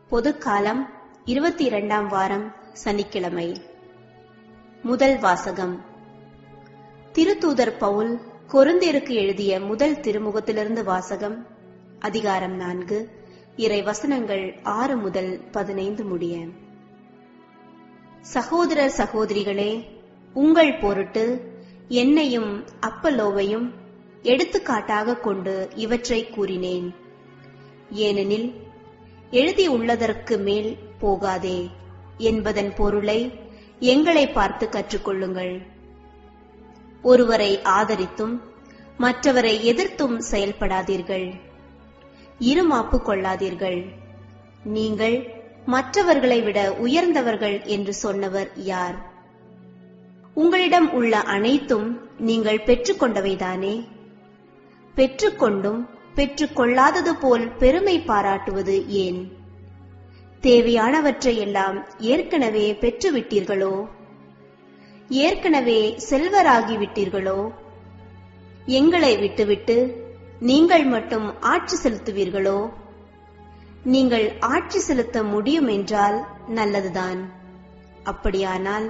பொதுக்காலம் 22ஆம் வாரம் சனிக்கிழமை. முதல் வாசகம். திருத்தூதர் பவுல் கொரிந்தியருக்கு எழுதிய முதல் திருமுகத்திலிருந்து வாசகம். அதிகாரம் 4, இறை வசனங்கள் 6 முதல் 15 முடிய. சகோதரர் சகோதரிகளே, உங்கள் பொருட்டு என்னையும் அப்பல்லோவையும் எடுத்துக்காட்டாக கொண்டு இவற்றை கூறினேன். ஏனெனில் எழுதியுள்ளதற்கு மேல் போகாதே என்பதன் பொருளை எங்களை பார்த்து கற்றுக்கொள்ளுங்கள். ஒருவரை ஆதரித்தும் மற்றவரை எதிர்த்தும் செயல்படாதீர்கள். இருமாப்பு கொள்ளாதீர்கள். நீங்கள் மற்றவர்களை விட உயர்ந்தவர்கள் என்று சொன்னவர் யார்? உங்களிடம் உள்ள அனைத்தும் நீங்கள் பெற்றுக்கொண்டவைதானே? பெற்றுக்கொண்டும் பெற்றுக்கொள்ளாதது போல் பெருமை பாராட்டுவது ஏன்? தேவையானவற்றை எல்லாம் ஏற்கனவே பெற்றுவிட்டீர்களோ? ஏற்கனவே செல்வராகிவிட்டீர்களோ? எங்களை விட்டுவிட்டு நீங்கள் மட்டும் ஆட்சி செலுத்துவீர்களோ? நீங்கள் ஆட்சி செலுத்த முடியும் என்றால் நல்லதுதான். அப்படியானால்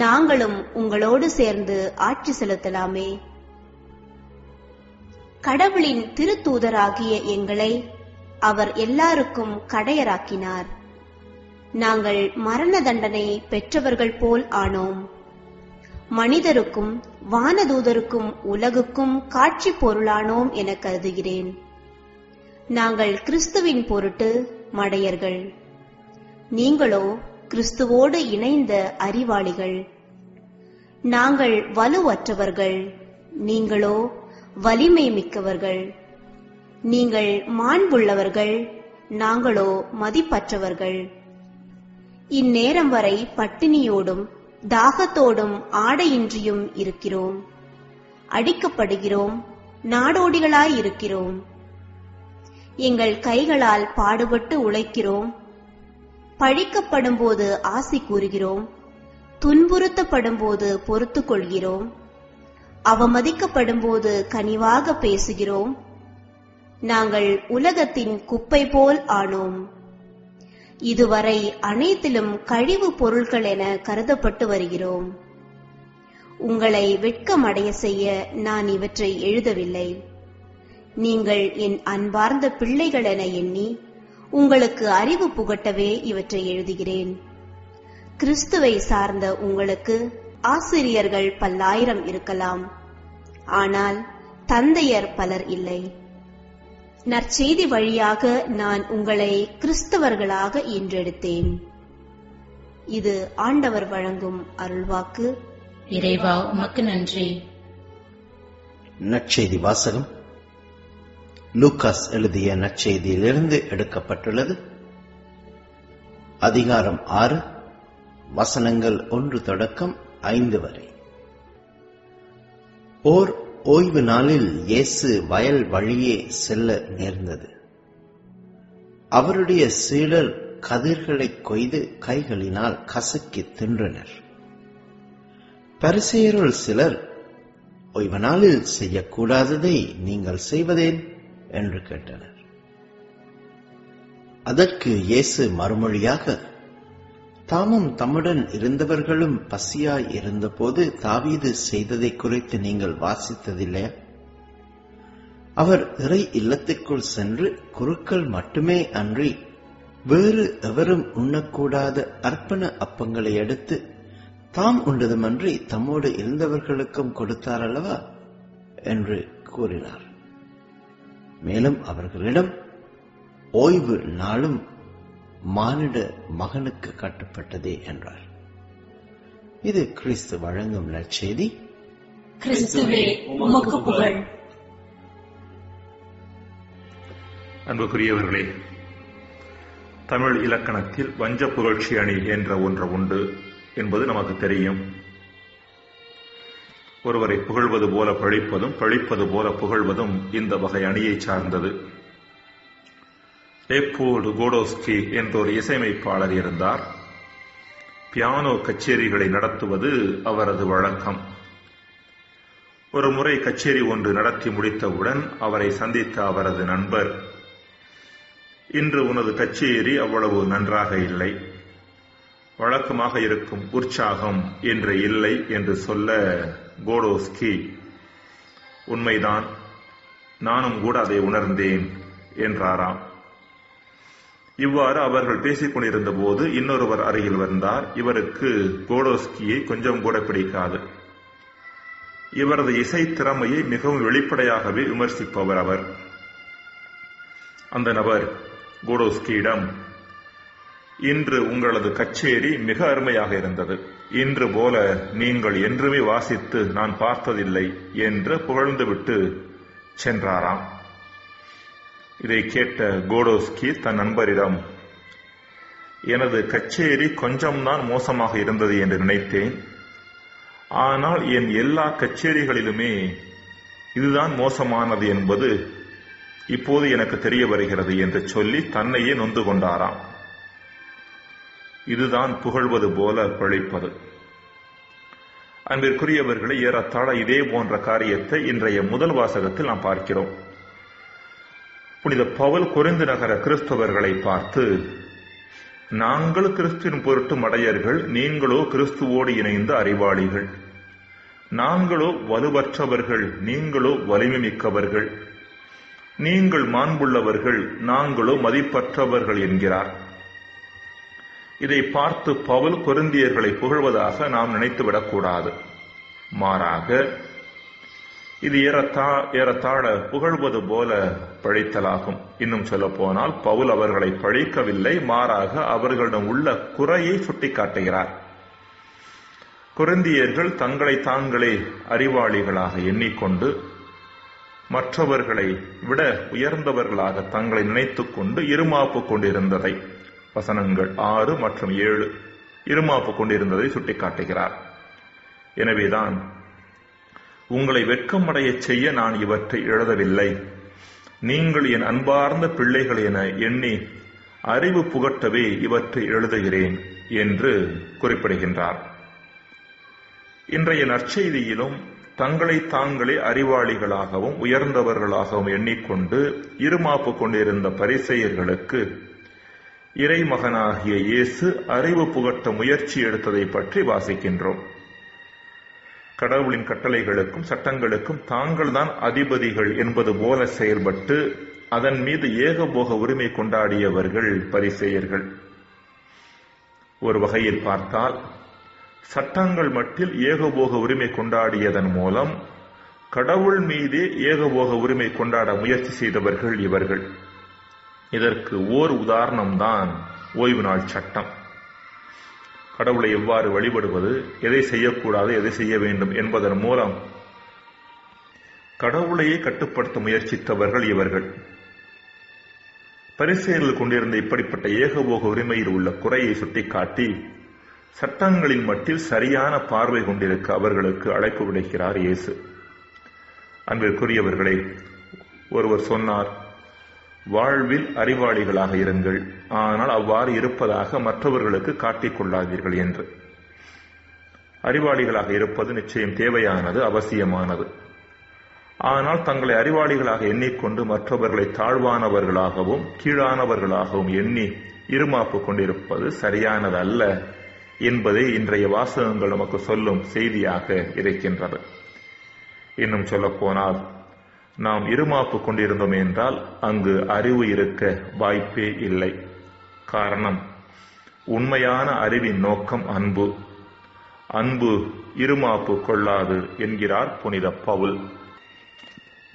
நாங்களும் உங்களோடு சேர்ந்து ஆட்சி செலுத்தலாமே. கடவுளின் திருத்தூதராகிய எங்களை அவர் எல்லாருக்கும் கடையராக்கினார். நாங்கள் மரண தண்டனை பெற்றவர்கள் போல் ஆனோம். மனிதருக்கும் வானதூதருக்கும் உலகுக்கும் காட்சி பொருளானோம் என கருதுகிறேன். நாங்கள் கிறிஸ்துவின் பொருட்டு மடையர்கள். நீங்களோ கிறிஸ்துவோடு இணைந்த அறிவாளிகள். நாங்கள் வலுவற்றவர்கள், நீங்களோ வலிமை மிக்கவர்கள். நீங்கள் மாண்புள்ளவர்கள், நாங்களோ மதிப்பற்றவர்கள். இந்நேரம் வரை பட்டினியோடும் தாகத்தோடும் ஆடையின்றியும் இருக்கிறோம். அடிக்கப்படுகிறோம், நாடோடிகளாயிருக்கிறோம். எங்கள் கைகளால் பாடுபட்டு உழைக்கிறோம். பழிக்கப்படும் போது ஆசி கூறுகிறோம். துன்புறுத்தப்படும் போது பொறுத்துக் கொள்கிறோம். அவமதிக்கப்படும் போது கனிவாக பேசுகிறோம். நாங்கள் உலகத்தின் குப்பை போல் ஆனோம். இதுவரை அனைத்திலும் கழிவு பொருட்கள் என கருதப்பட்டு வருகிறோம். உங்களை வெட்கமடைய செய்ய நான் இவற்றை எழுதவில்லை. நீங்கள் என் அன்பார்ந்த பிள்ளைகள் என எண்ணி உங்களுக்கு அறிவு புகட்டவே இவற்றை எழுதுகிறேன். கிறிஸ்துவை சார்ந்த உங்களுக்கு ஆசிரியர்கள் பல்லாயிரம் இருக்கலாம், ஆனால் தந்தையர் பலர் இல்லை. நற்செய்தி வழியாக நான் உங்களை கிறிஸ்தவர்களாக ஈன்றெடுத்தேன். இது ஆண்டவர் வழங்கும் அருள்வாக்கு. இறைவா, உமக்கு நன்றி. நற்செய்தி வாசகம். லூக்காஸ் எழுதிய நற்செய்தியிலிருந்து எடுக்கப்பட்டுள்ளது. அதிகாரம் 6, வசனங்கள் 1 தொடக்கம் 5 வரை. ஓர் ஓய்வு நாளில் இயேசு வயல் வழியே செல்ல நேர்ந்தது. அவருடைய சீடர் கதிர்களை கொய்து கைகளினால் கசக்கி தின்றனர். பரிசேயருள் சிலர், ஓய்வு நாளில் செய்யக்கூடாததை நீங்கள் செய்வதேன் என்று கேட்டனர். அதற்கு இயேசு மறுமொழியாக, தாமும் தம்முடன் இருந்தவர்களும் பசியாய் இருந்தபோது தாவீது செய்ததை குறித்து நீங்கள் வாசித்ததில்லையா? அவர் இறை இல்லத்திற்குள் சென்று குருக்கள் மட்டுமே அன்றி வேறு எவரும் உண்ணக்கூடாத அர்ப்பண அப்பங்களை எடுத்து தாம் உண்டதுமன்றி தம்மோடு இருந்தவர்களுக்கும் கொடுத்தார் அல்லவா என்று கூறினார். மேலும் அவர்களிடம், ஓய்வு நாளும் மானிட மகனுக்கு கட்டுப்பட்டதே என்றார். இது கிறிஸ்து வழங்கும் நற்செய்தி. கிறிஸ்துவே, உமக்கு புகழ். அன்புக்குரியவர்களே, தமிழ் இலக்கணத்தில் வஞ்ச புகழ்ச்சி அணி என்ற ஒன்று உண்டு என்பது நமக்கு தெரியும். ஒருவரை புகழ்வது போல பழிப்பதும் பழிப்பது போல புகழ்வதும் இந்த வகை அணியை சார்ந்தது. லேப்போல்ட் கோடோஸ்கி என்ற ஒரு இசையமைப்பாளர் இருந்தார். பியானோ கச்சேரிகளை நடத்துவது அவரது வழக்கம். ஒரு முறை கச்சேரி ஒன்று நடத்தி முடித்தவுடன் அவரை சந்தித்த அவரது நண்பர், இன்று உனது கச்சேரி அவ்வளவு நன்றாக இல்லை, வழக்கமாக இருக்கும் உற்சாகம் என்று இல்லை என்று சொல்ல கோடோஸ்கி, உண்மைதான், நானும் கூட அதை உணர்ந்தேன் என்றாராம். இவ்வாறு அவர்கள் பேசிக் கொண்டிருந்த போது இன்னொருவர் அருகில் வந்தார். இவருக்கு கோடோஸ்கியை கொஞ்சம் கூட பிடிக்காது. இவரது இசை திறமையை மிகவும் வெளிப்படையாகவே விமர்சிப்பவர் அவர். அந்த நபர் கோடோஸ்கியிடம், இன்று உங்களது கச்சேரி மிக அருமையாக இருந்தது, இன்று போல நீங்கள் என்றுமே வாசித்து நான் பார்த்ததில்லை என்று புகழ்ந்துவிட்டு சென்றாராம். இதை கேட்ட கோடோஸ்கி தன் நண்பரிடம், எனது கச்சேரி கொஞ்சம்தான் மோசமாக இருந்தது என்று நினைத்தேன், ஆனால் என் எல்லா கச்சேரிகளிலுமே இதுதான் மோசமானது என்பது இப்போது எனக்கு தெரிய வருகிறது என்று சொல்லி தன்னையே நொந்து கொண்டாராம். இதுதான் புகழ்வது போல பழிப்பது. அன்பிற்குரியவர்களை, ஏறத்தாழ இதே போன்ற காரியத்தை இன்றைய முதல் வாசகத்தில் நாம் பார்க்கிறோம். புனித பவுல் கொரிந்து நகர கிறிஸ்தவர்களை பார்த்து, நாங்கள் கிறிஸ்துவின் பொருட்டு மடையர்கள், நீங்களோ கிறிஸ்துவோடு இணைந்த அறிவாளிகள். நாங்களோ வலுவற்றவர்கள், நீங்களோ வலிமை மிக்கவர்கள். நீங்கள் மாண்புள்ளவர்கள், நாங்களோ மதிப்பற்றவர்கள் என்கிறார். இதை பார்த்து பவுல் கொரிந்தியர்களை புகழ்வதாக நாம் நினைத்துவிடக்கூடாது. மாறாக இது ஏறத்தாழ புகழ்வது போல பழித்தலாகும். இன்னும் சொல்ல போனால் பவுல் அவர்களை பழிக்கவில்லை, மாறாக அவர்களிடம் உள்ள குறையை சுட்டிக்காட்டுகிறார். கொரிந்தியர்கள் தங்களை தாங்களே அறிவாளிகளாக எண்ணிக்கொண்டு மற்றவர்களை விட உயர்ந்தவர்களாக தங்களை நினைத்துக் கொண்டு இருமாப்பு கொண்டிருந்ததை, வசனங்கள் 6 மற்றும் 7 இருமாப்பு கொண்டிருந்ததை சுட்டிக்காட்டுகிறார். எனவேதான் உங்களை வெட்கமடைய செய்ய நான் இவற்றை எழுதவில்லை, நீங்கள் என் அன்பார்ந்த பிள்ளைகள் என எண்ணி அறிவு புகட்டவே இவற்றை எழுதுகிறேன் என்று குறிப்பிடுகின்றார். இன்றைய நற்செய்தியிலும் தங்களை தாங்களே அறிவாளிகளாகவும் உயர்ந்தவர்களாகவும் எண்ணிக்கொண்டு இருமாப்பு கொண்டிருந்த பரிசேயர்களுக்கு இறைமகனாகிய இயேசு அறிவு புகட்ட முயற்சி எடுத்ததை பற்றி வாசிக்கின்றோம். கடவுளின் கட்டளைகளுக்கும் சட்டங்களுக்கும் தாங்கள்தான் அதிபதிகள் என்பது போல செயல்பட்டு அதன் மீது ஏகபோக உரிமை கொண்டாடியவர்கள் பரிசேயர்கள். ஒரு வகையில் பார்த்தால் சட்டங்கள் மட்டில் ஏகபோக உரிமை கொண்டாடியதன் மூலம் கடவுள் மீதே ஏகபோக உரிமை கொண்டாட முயற்சி செய்தவர்கள் இவர்கள். இதற்கு ஓர் உதாரணம்தான் ஓய்வு நாள் சட்டம். கடவுளை எவ்வாறு வழிபடுவது, எதை செய்யக்கூடாது, எதை செய்ய வேண்டும் என்பதன் மூலம் கடவுளையே கட்டுப்படுத்த முயற்சித்தவர்கள் இவர்கள். பரிசேயர்கள் கொண்டிருந்த இப்படிப்பட்ட ஏகபோக உரிமையில் உள்ள குறையை சுட்டிக்காட்டி சட்டங்களின் மட்டில் சரியான பார்வை கொண்டிருக்க அவர்களுக்கு அழைப்பு விடுக்கிறார் இயேசு. அன்பிற்குரியவர்களே, ஒருவர் சொன்னார், வாழ்வில் அறிவாளிகளாக இருங்கள், ஆனால் அவ்வாறு இருப்பதாக மற்றவர்களுக்கு காட்டிக்கொள்ளாதீர்கள் என்று. அறிவாளிகளாக இருப்பது நிச்சயம் தேவையானது, அவசியமானது. ஆனால் தங்களை அறிவாளிகளாக எண்ணிக்கொண்டு மற்றவர்களை தாழ்வானவர்களாகவும் கீழானவர்களாகவும் எண்ணி இருமாப்பு கொண்டிருப்பது சரியானது அல்ல என்பதை இன்றைய வாசகங்கள் நமக்கு சொல்லும் செய்தியாக இருக்கின்றது. இன்னும் சொல்லப்போனால் நாம் இருமாப்பு கொண்டிருந்தோம் என்றால் அங்கு அறிவு இருக்க வாய்ப்பே இல்லை. காரணம், உண்மையான அறிவின் நோக்கம் அன்பு. அன்பு இருமாப்பு கொள்ளாது என்கிறார் புனித பவுல்.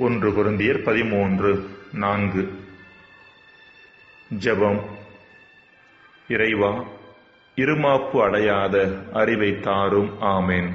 1 கொரிந்தியர் 13:4. ஜெபம். இறைவா, இருமாப்பு அடையாத அறிவை தாரும். ஆமென்.